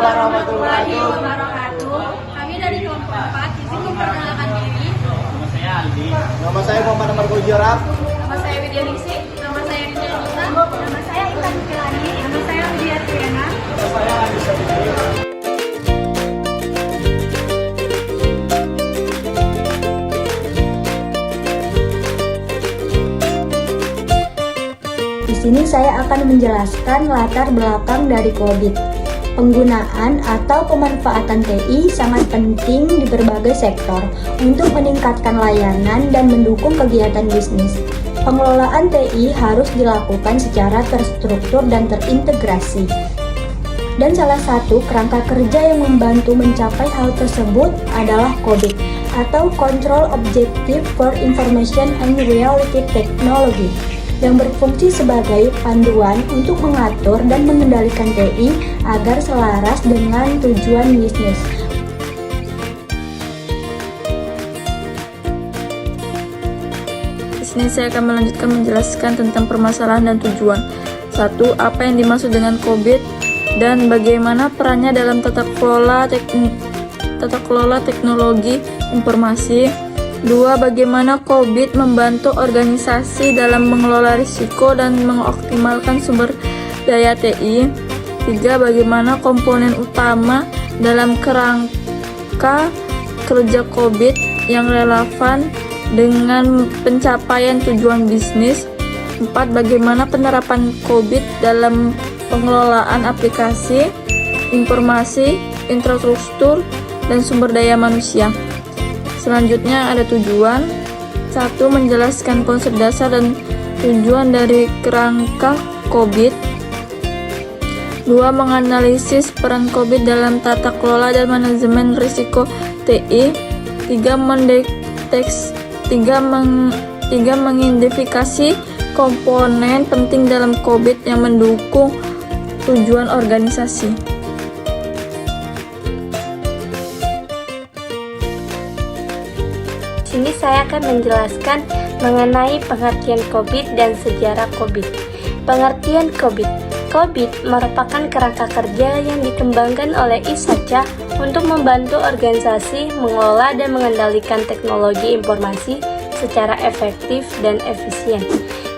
warahmatullahi wabarakatuh. Kami dari kelompok 4 izin memperkenalkan diri. Nama saya Aldi. Nama saya Muhammad Amar Gojiarab. Nama saya Widya Ningsih. Nama saya Rinda Nisa. Nama saya Intan Kilani. Nama saya Widya Triana. Nama saya Andi Sabitri. Di sini saya akan menjelaskan latar belakang dari COVID. Penggunaan atau pemanfaatan TI sangat penting di berbagai sektor untuk meningkatkan layanan dan mendukung kegiatan bisnis. Pengelolaan TI harus dilakukan secara terstruktur dan terintegrasi. Dan salah satu kerangka kerja yang membantu mencapai hal tersebut adalah COBIT atau Control Objective for Information and Reality Technology, yang berfungsi sebagai panduan untuk mengatur dan mengendalikan TI agar selaras dengan tujuan bisnis. Di sini saya akan melanjutkan menjelaskan tentang permasalahan dan tujuan. 1. Apa yang dimaksud dengan COVID dan bagaimana perannya dalam tata kelola teknologi informasi. 2. Bagaimana COVID membantu organisasi dalam mengelola risiko dan mengoptimalkan sumber daya TI. 3. Bagaimana komponen utama dalam kerangka kerja COVID yang relevan dengan pencapaian tujuan bisnis. 4. Bagaimana penerapan COVID dalam pengelolaan aplikasi, informasi, infrastruktur, dan sumber daya manusia. Selanjutnya ada tujuan. 1. Menjelaskan konsep dasar dan tujuan dari kerangka COVID. 2. Menganalisis peran COVID dalam tata kelola dan manajemen risiko TI. 3. Mengidentifikasi komponen penting dalam COVID yang mendukung tujuan organisasi. Sini saya akan menjelaskan mengenai pengertian COVID dan sejarah COVID. Pengertian COVID. COVID merupakan kerangka kerja yang dikembangkan oleh ISACA untuk membantu organisasi mengelola dan mengendalikan teknologi informasi secara efektif dan efisien.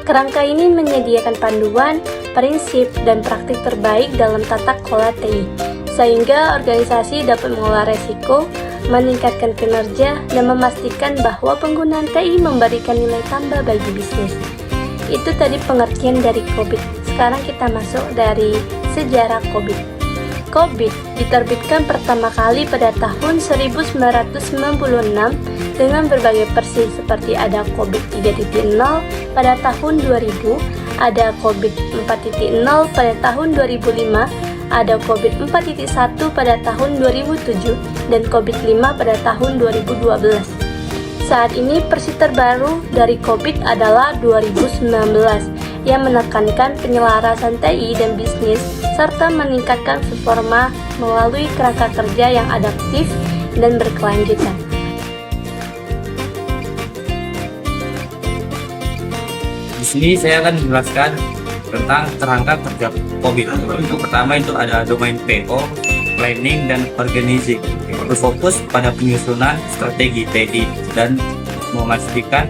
Kerangka ini menyediakan panduan, prinsip, dan praktik terbaik dalam tata kelola TI, sehingga organisasi dapat mengelola resiko, meningkatkan kinerja, dan memastikan bahwa penggunaan TI memberikan nilai tambah bagi bisnis. Itu tadi pengertian dari COVID. Sekarang kita masuk dari sejarah COVID. COVID diterbitkan pertama kali pada tahun 1996 dengan berbagai versi seperti ada COVID 3.0 pada tahun 2000, ada COVID 4.0 pada tahun 2005, ada COVID 4.1 pada tahun 2007, dan COVID 5 pada tahun 2012. Saat ini versi terbaru dari COVID adalah 2019 yang menekankan penyelarasan TI dan bisnis serta meningkatkan performa melalui kerangka kerja yang adaptif dan berkelanjutan. Di sini saya akan menjelaskan tentang kerangka kerja COVID. Yang pertama itu ada domain PO, planning dan organizing, berfokus pada penyusunan strategi TI dan memastikan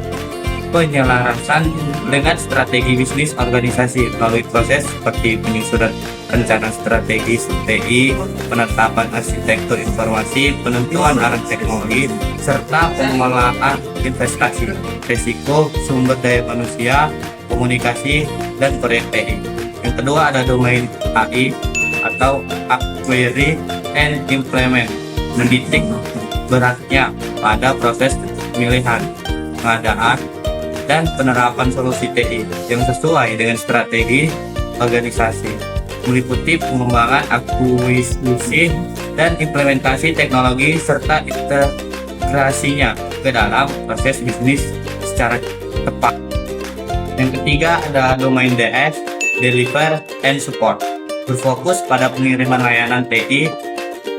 penyelarasan dengan strategi bisnis organisasi melalui proses seperti penyusunan rencana strategis TI, penetapan arsitektur informasi, penentuan arah teknologi, serta pengelolaan investasi, risiko, sumber daya manusia, komunikasi, dan proyek TI. Yang kedua ada domain AI atau Acquire and Implement, menitik beratnya pada proses pemilihan, pengadaan, dan penerapan solusi TI yang sesuai dengan strategi organisasi, meliputi pengembangan akuisisi dan implementasi teknologi serta integrasinya ke dalam proses bisnis secara tepat. Yang ketiga ada domain DS, Deliver and Support, berfokus pada pengiriman layanan TI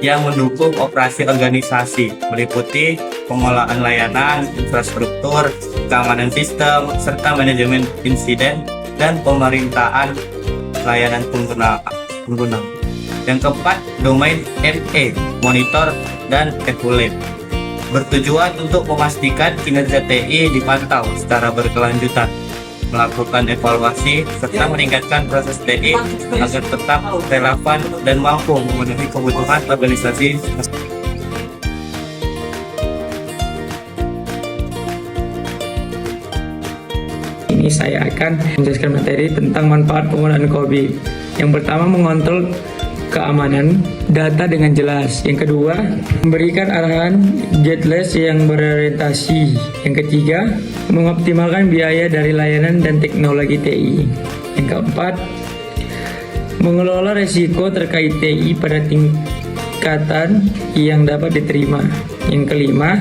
yang mendukung operasi organisasi, meliputi pengelolaan layanan, infrastruktur, keamanan sistem, serta manajemen insiden dan pemerintahan layanan pengguna. Yang keempat, domain ME, monitor dan evaluate. Bertujuan untuk memastikan kinerja TI dipantau secara berkelanjutan, melakukan evaluasi, serta meningkatkan proses TI agar tetap relevan dan mampu memenuhi kebutuhan organisasi. Ini saya akan menjelaskan materi tentang manfaat penggunaan COVID. Yang pertama, mengontrol keamanan data dengan jelas. Yang kedua, memberikan arahan jetless yang berorientasi. Yang ketiga, mengoptimalkan biaya dari layanan dan teknologi TI. Yang keempat, mengelola risiko terkait TI pada tingkatan yang dapat diterima. Yang kelima,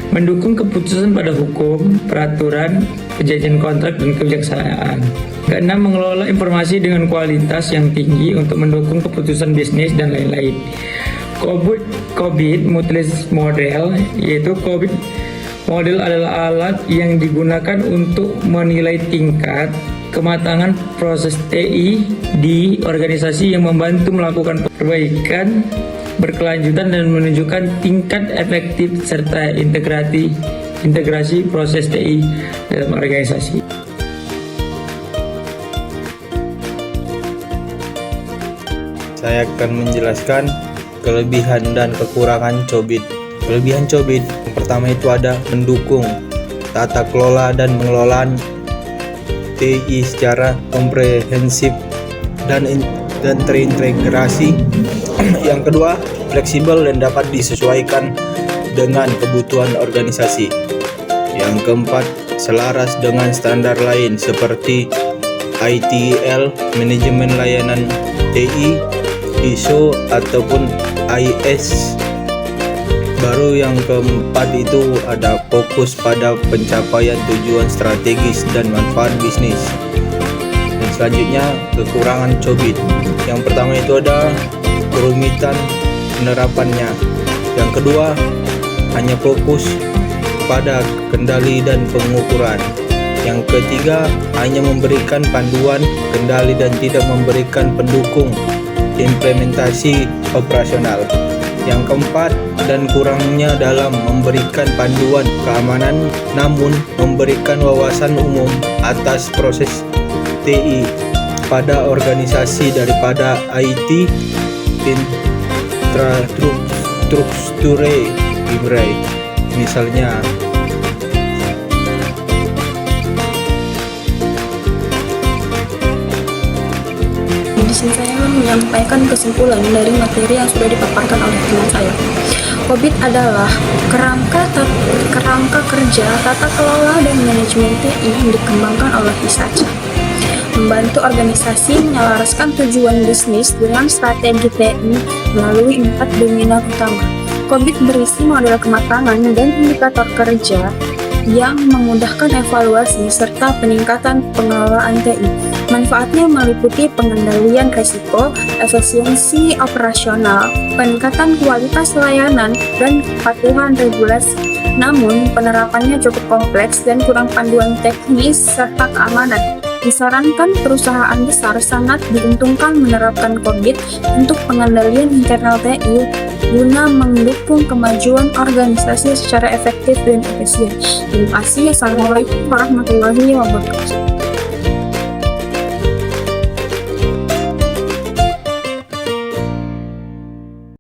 mendukung keputusan pada hukum, peraturan, perjanjian kontrak, dan kebijaksanaan. Keenam, mengelola informasi dengan kualitas yang tinggi untuk mendukung keputusan bisnis dan lain-lain. COVID Multilist Model, yaitu COVID Model adalah alat yang digunakan untuk menilai tingkat kematangan proses TI di organisasi yang membantu melakukan perbaikan berkelanjutan dan menunjukkan tingkat efektif serta integrasi proses TI dalam organisasi. Saya akan menjelaskan kelebihan dan kekurangan COBIT. Kelebihan COBIT yang pertama itu ada mendukung tata kelola dan pengelolaan TI secara komprehensif dan terintegrasi. Yang kedua, fleksibel dan dapat disesuaikan dengan kebutuhan organisasi. Yang keempat, selaras dengan standar lain seperti ITIL, manajemen layanan TI, ISO ataupun IS. Baru yang keempat itu ada fokus pada pencapaian tujuan strategis dan manfaat bisnis. Dan selanjutnya, kekurangan COBIT. Yang pertama itu ada kerumitan penerapannya. Yang kedua, hanya fokus pada kendali dan pengukuran. Yang ketiga, hanya memberikan panduan kendali dan tidak memberikan pendukung implementasi operasional. Yang keempat, dan kurangnya dalam memberikan panduan keamanan, namun memberikan wawasan umum atas proses TI pada organisasi daripada IT infrastrukture library. Misalnya Di sini saya menyampaikan kesimpulan dari materi yang sudah dipaparkan oleh teman saya. COVID adalah kerangka kerja, tata kelola, dan manajemen TI yang dikembangkan oleh ISACA, membantu organisasi menyelaraskan tujuan bisnis dengan strategi TI melalui 4 dominan utama. COVID berisi model kematangan dan indikator kerja yang memudahkan evaluasi serta peningkatan pengelolaan TI. Manfaatnya meliputi pengendalian risiko, efisiensi operasional, peningkatan kualitas layanan, dan kepatuhan regulasi. Namun, penerapannya cukup kompleks dan kurang panduan teknis serta keamanan. Disarankan perusahaan besar sangat diuntungkan menerapkan COVID untuk pengendalian internal TI guna mendukung kemajuan organisasi secara efektif dan efisien. Terima kasih. Assalamualaikum warahmatullahi wabarakatuh.